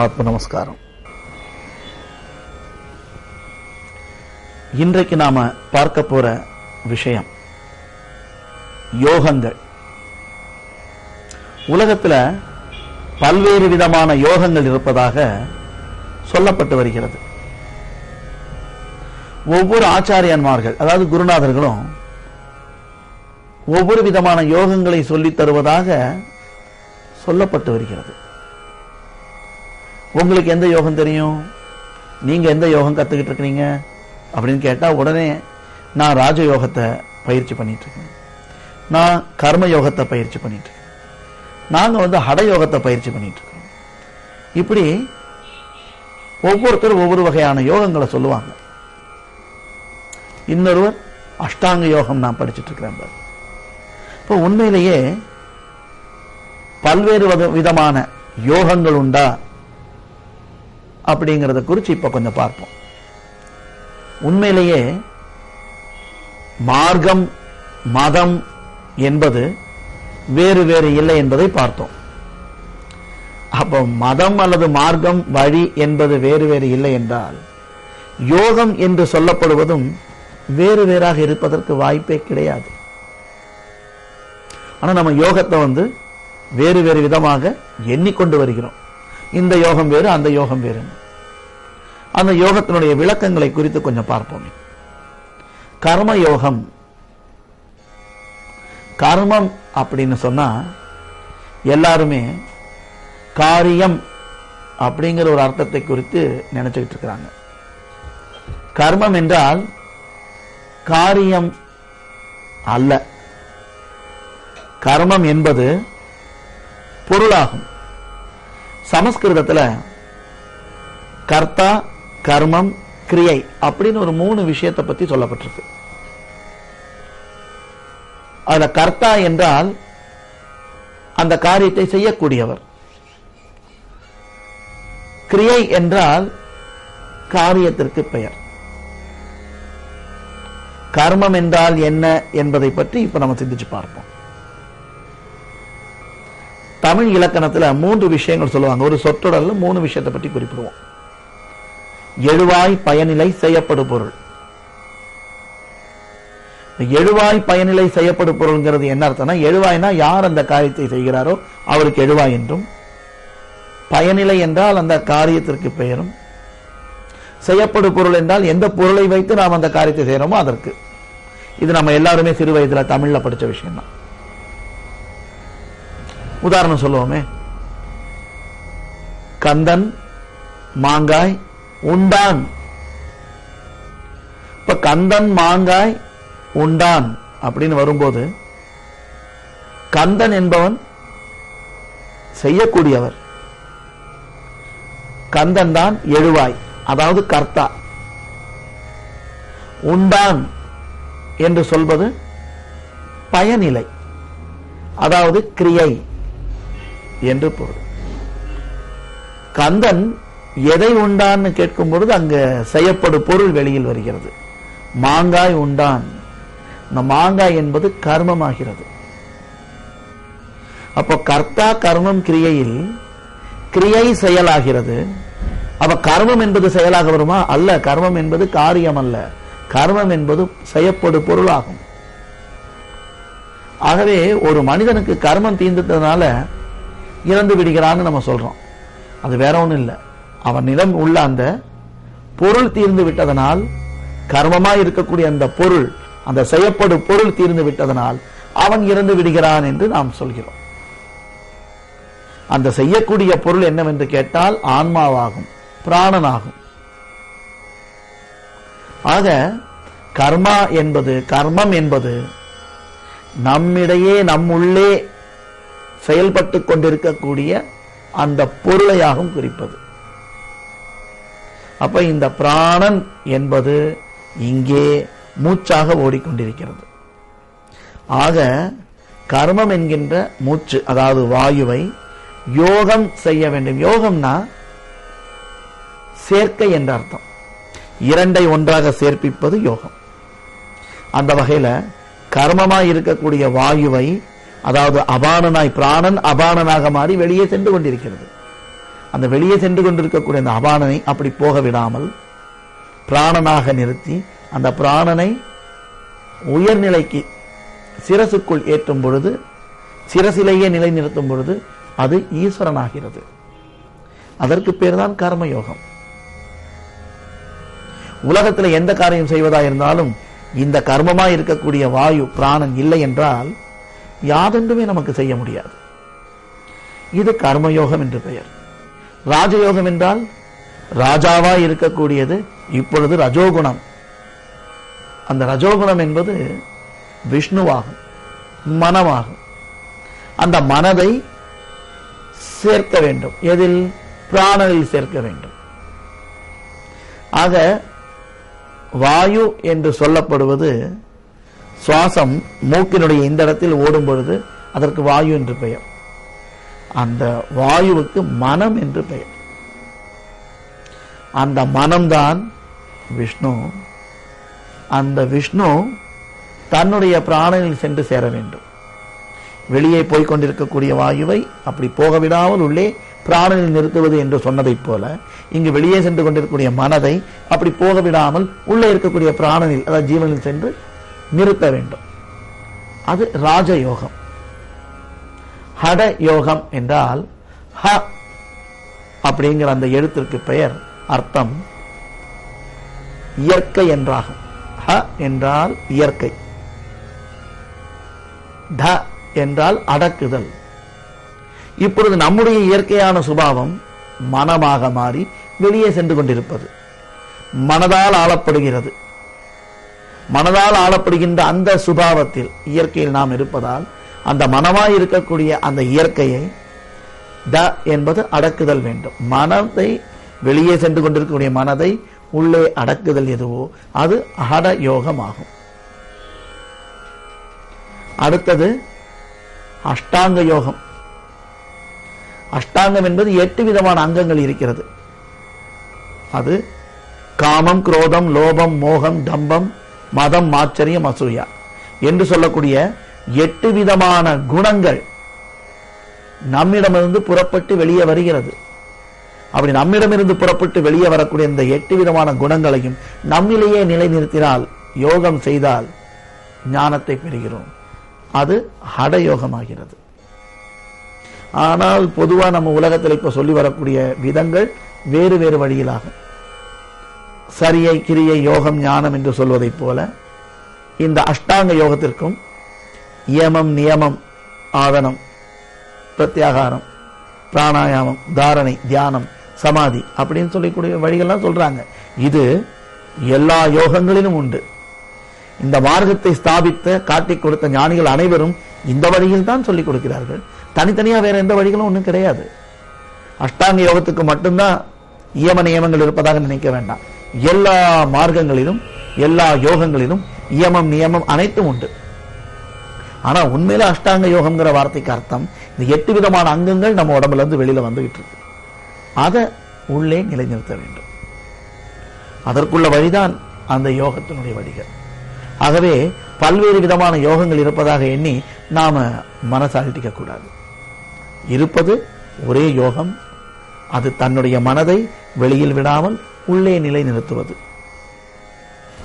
ஆத்ம நமஸ்காரம். இன்றைக்கு நாம பார்க்க போற விஷயம் யோகங்கள். உலகத்துல பல்வேறு விதமான யோகங்கள் இருப்பதாக சொல்லப்பட்டு வருகிறது. ஒவ்வொரு ஆச்சாரியன்மார்கள், அதாவது குருநாதர்களும் ஒவ்வொரு விதமான யோகங்களை சொல்லித் தருவதாக சொல்லப்பட்டு வருகிறது. உங்களுக்கு எந்த யோகம் தெரியும்? நீங்க எந்த யோகம் கத்துக்கிட்டு இருக்கிறீங்க அப்படின்னு கேட்டா உடனே நான் ராஜயோகத்தை பயிற்சி பண்ணிட்டு இருக்கேன், நான் கர்ம யோகத்தை பயிற்சி பண்ணிட்டு இருக்கேன், நாங்க ஹட யோகத்தை பயிற்சி பண்ணிட்டு இருக்கோம். இப்படி ஒவ்வொருத்தரும் ஒவ்வொரு வகையான யோகங்களை சொல்லுவாங்க. இன்னொருவர் அஷ்டாங்க யோகம் நான் படிச்சுட்டு இருக்கிறேன். இப்போ உண்மையிலேயே பல்வேறு விதமான யோகங்கள் உண்டா அப்படிங்கறத குறித்து இப்ப கொஞ்சம் பார்ப்போம். உண்மையிலேயே மார்க்கம் மதம் என்பது வேறு வேறு இல்லை என்பதை பார்த்தோம். அப்போ மதம் அல்லது மார்க்கம் வழி என்பது வேறு வேறு இல்லை என்றால் யோகம் என்று சொல்லப்படுவதும் வேறு வேறாக இருப்பதற்கு வாய்ப்பே கிடையாது. ஆனா நம்ம யோகத்தை வேறு வேறு விதமாக எண்ணிக்கொண்டு வருகிறோம். இந்த யோகம் வேறு, அந்த யோகம் வேறு. அந்த யோகத்தினுடைய விளக்கங்களை குறித்து கொஞ்சம் பார்ப்போம். கர்ம யோகம். கர்மம் அப்படின்னு சொன்னா எல்லாருமே காரியம் அப்படிங்கிற ஒரு அர்த்தத்தை குறித்து நினைச்சுக்கிட்டு இருக்கிறாங்க. கர்மம் என்றால் காரியம் அல்ல. கர்மம் என்பது பொருளாகும். சமஸ்கிருதத்துல கர்த்தா, கர்மம், கிரியை அப்படின்னு ஒரு 3 விஷயத்தை பத்தி சொல்லப்பட்டிருக்கு. அதுல கர்த்தா என்றால் அந்த காரியத்தை செய்யக்கூடியவர், கிரியை என்றால் காரியத்திற்கு பெயர். கர்மம் என்றால் என்ன என்பதை பற்றி இப்ப நம்ம சிந்திச்சு பார்ப்போம். தமிழ் இலக்கணத்துல 3 விஷயங்கள் சொல்லுவாங்க. ஒரு சொற்றொடர்ல 3 விஷயத்தை பற்றி குறிப்பிடுவோம். எழுவாய் பயனிலை செய்யப்படு பொருள். எழுவாய் பயனிலை செய்யப்படு பொருள்ங்கிறது என்ன அர்த்தம்னா, எழுவாய்னா யார் அந்த காரியத்தை செய்கிறாரோ அவருக்கு எழுவாய் என்றும், பயனிலை என்றால் அந்த காரியத்திற்கு பெயரும், செய்யப்படு பொருள் என்றால் எந்த பொருளை வைத்து நாம் அந்த காரியத்தை செய்யறோமோ அதற்கு. இது நம்ம எல்லாருமே சிறு வயதுல தமிழ்ல படிச்ச விஷயம் தான். உதாரணம் சொல்லுவோமே, கந்தன் மாங்காய் உண்டான். இப்ப கந்தன் மாங்காய் உண்டான் அப்படின்னு வரும்போது கந்தன் என்பவன் செய்யக்கூடியவர், கந்தன் தான் எழுவாய், அதாவது கர்த்தா. உண்டான் என்று சொல்வது பயனிலை, அதாவது கிரியை என்று பொருள். கந்தன் எதை உண்டான்னு கேட்கும் பொழுது அங்க செய்யப்படும் பொருள் வெளியில் வருகிறது. மாங்காய் உண்டான், இந்த மாங்காய் என்பது கர்மமாகிறது. அப்போ கர்த்தா கர்மம் கிரியையில் கிரியை செயலாகிறது. அப்ப கர்மம் என்பது செயலாக வருமா? அல்ல. கர்மம் என்பது காரியம் அல்ல, கர்மம் என்பது செய்யப்படும் பொருளாகும். ஆகவே ஒரு மனிதனுக்கு கர்மம் தீர்ந்ததுனால இறந்து விடுகிறான்னு நம்ம சொல்றோம். அது வேற ஒண்ணும் இல்லை, அவனிடம் உள்ள அந்த பொருள் தீர்ந்து விட்டதனால், கர்மமாய் இருக்கக்கூடிய அந்த பொருள், அந்த செய்யப்படும் பொருள் தீர்ந்து விட்டதனால் அவன் இறந்து விடுகிறான் என்று நாம் சொல்கிறோம். அந்த செய்யக்கூடிய பொருள் என்னவென்று கேட்டால் ஆன்மாவாகும், பிராணனாகும். ஆக கர்மா என்பது, கர்மம் என்பது நம்மிடையே நம்முள்ளே செயல்பட்டு கொண்டிருக்கக்கூடிய அந்த பொருளையாகும் குறிப்பது. அப்ப இந்த பிராணன் என்பது இங்கே மூச்சாக ஓடிக்கொண்டிருக்கிறது. ஆக கர்மம் என்கின்ற மூச்சு, அதாவது வாயுவை யோகம் செய்ய வேண்டும். யோகம்னா சேர்க்கை என்ற அர்த்தம். இரண்டை ஒன்றாக சேர்ப்பிப்பது யோகம். அந்த வகையில கர்மமாய் இருக்கக்கூடிய வாயுவை, அதாவது அபானனாய் பிராணன் அபானனாக மாறி வெளியே சென்று கொண்டிருக்கிறது. அந்த வெளியே சென்று கொண்டிருக்கக்கூடிய அந்த அபானனை அப்படி போக விடாமல் பிராணனாக நிறுத்தி அந்த பிராணனை உயர்நிலைக்கு சிரசுக்குள் ஏற்றும் பொழுது, சிரசிலேயே நிலைநிறுத்தும் பொழுது அது ஈஸ்வரனாகிறது. அதற்கு பேர் தான் கர்மயோகம். உலகத்தில் எந்த காரியம் செய்வதா இருந்தாலும் இந்த கர்மமா இருக்கக்கூடிய வாயு பிராணன் இல்லை என்றால் யாதொன்றுமே நமக்கு செய்ய முடியாது. இது கர்மயோகம் என்று பெயர். ராஜயோகம் என்றால் ராஜாவா இருக்கக்கூடியது இப்பொழுது ரஜோகுணம். அந்த ரஜோகுணம் என்பது விஷ்ணுவாகும், மனமாகும். அந்த மனதை சேர்க்க வேண்டும். எதில்? பிராணனில் சேர்க்க வேண்டும். ஆக வாயு என்று சொல்லப்படுவது சுவாசம் மூக்கினுடைய இந்த இடத்தில் ஓடும் பொழுது அதற்கு வாயு என்று பெயர். அந்த வாயுவுக்கு மனம் என்று பெயர். அந்த மனம்தான் விஷ்ணு. அந்த விஷ்ணு தன்னுடைய பிராணனில் சென்று சேர வேண்டும். வெளியே போய்கொண்டிருக்கக்கூடிய வாயுவை அப்படி போக விடாமல் உள்ளே பிராணனில் நிறுத்துவது என்று சொன்னதைப் போல இங்கு வெளியே சென்று கொண்டிருக்கக்கூடிய மனதை அப்படி போக விடாமல் உள்ளே இருக்கக்கூடிய பிராணனில், அதாவது ஜீவனில் சென்று நிறுத்த வேண்டும். அது ராஜயோகம். ஹட யோகம் என்றால் ஹ அப்படிங்கிற அந்த எழுத்திற்கு பெயர் அர்த்தம் இயற்கை என்றாகும். ஹ என்றால் இயற்கை, ட என்றால் அடக்குதல். இப்பொழுது நம்முடைய இயற்கையான சுபாவம் மனமாக மாறி வெளியே சென்று கொண்டிருப்பது, மனதால் ஆளப்படுகிறது. மனதால் ஆளப்படுகின்ற அந்த சுபாவத்தில் இயற்கையில் நாம் இருப்பதால் அந்த மனமாய் இருக்கக்கூடிய அந்த இயற்கையை ட என்பது அடக்குதல் வேண்டும். மனதை வெளியே சென்று கொண்டிருக்கக்கூடிய மனதை உள்ளே அடக்குதல் எதுவோ அது அஹட யோகமாகும். அடுத்தது அஷ்டாங்க யோகம். அஷ்டாங்கம் என்பது 8 விதமான அங்கங்கள் இருக்கிறது. அது காமம், குரோதம், லோபம், மோகம், டம்பம், மதம், மாச்சரியம், அசூயா என்று சொல்லக்கூடிய 8 விதமான குணங்கள் நம்மிடமிருந்து புறப்பட்டு வெளியே வருகிறது. அப்படி நம்மிடமிருந்து புறப்பட்டு வெளியே வரக்கூடிய இந்த 8 விதமான குணங்களையும் நம்மிலேயே நிலைநிறுத்தினால், யோகம் செய்தால் ஞானத்தை பெறுகிறோம். அது ஹடயோகமாகிறது. ஆனால் பொதுவா நம்ம உலகத்தில் இப்ப சொல்லி வரக்கூடிய விதங்கள் வேறு வேறு வழியிலாகும். சரியை, கிரியை, யோகம், ஞானம் என்று சொல்வதைப் போல இந்த அஷ்டாங்க யோகத்திற்கும் யமம், நியமம், ஆதனம், பிரத்யாகாரம், பிராணாயாமம், தாரணை, தியானம், சமாதி அப்படின்னு சொல்லக்கூடிய வழிகள்லாம் சொல்றாங்க. இது எல்லா யோகங்களிலும் உண்டு. இந்த மார்க்கத்தை ஸ்தாபித்த காட்டிக் கொடுத்த ஞானிகள் அனைவரும் இந்த வழியில் தான் சொல்லிக் கொடுக்கிறார்கள். தனித்தனியா வேற எந்த வழிகளும் ஒன்றும் கிடையாது. அஷ்டாங்க யோகத்துக்கு மட்டும்தான் நியம நியமங்கள் இருப்பதாக நினைக்க வேண்டாம். எல்லா மார்க்கங்களிலும் எல்லா யோகங்களிலும் நியமம், நியமம் அனைத்தும் உண்டு. ஆனா உண்மையில அஷ்டாங்க யோகம்ங்கிற வார்த்தைக்கு அர்த்தம் இந்த 8 விதமான அங்கங்கள் நம்ம உடம்புல இருந்து வெளியில வந்துகிட்டு இருக்கு. அதை உள்ளே நிலைநிறுத்த வேண்டும். அதற்குள்ள வழிதான் அந்த யோகத்தினுடைய வழிகள். ஆகவே பல்வேறு விதமான யோகங்கள் இருப்பதாக எண்ணி நாம மனசை அழட்டிக்க கூடாது. இருப்பது ஒரே யோகம். அது தன்னுடைய மனதை வெளியில் விடாமல் உள்ளே நிலைநிறுத்துவது.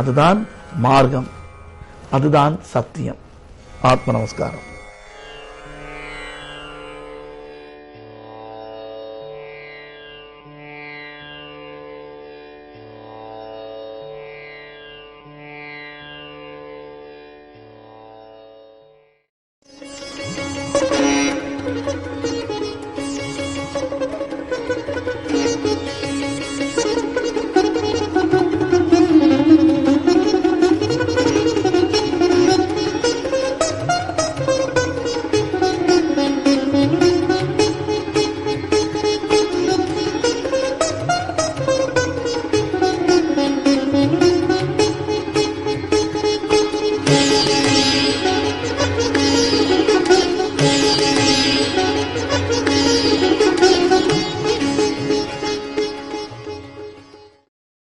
அதுதான் மார்க்கம், அதுதான் சத்தியம். ஆத்ம நமஸ்காரம்.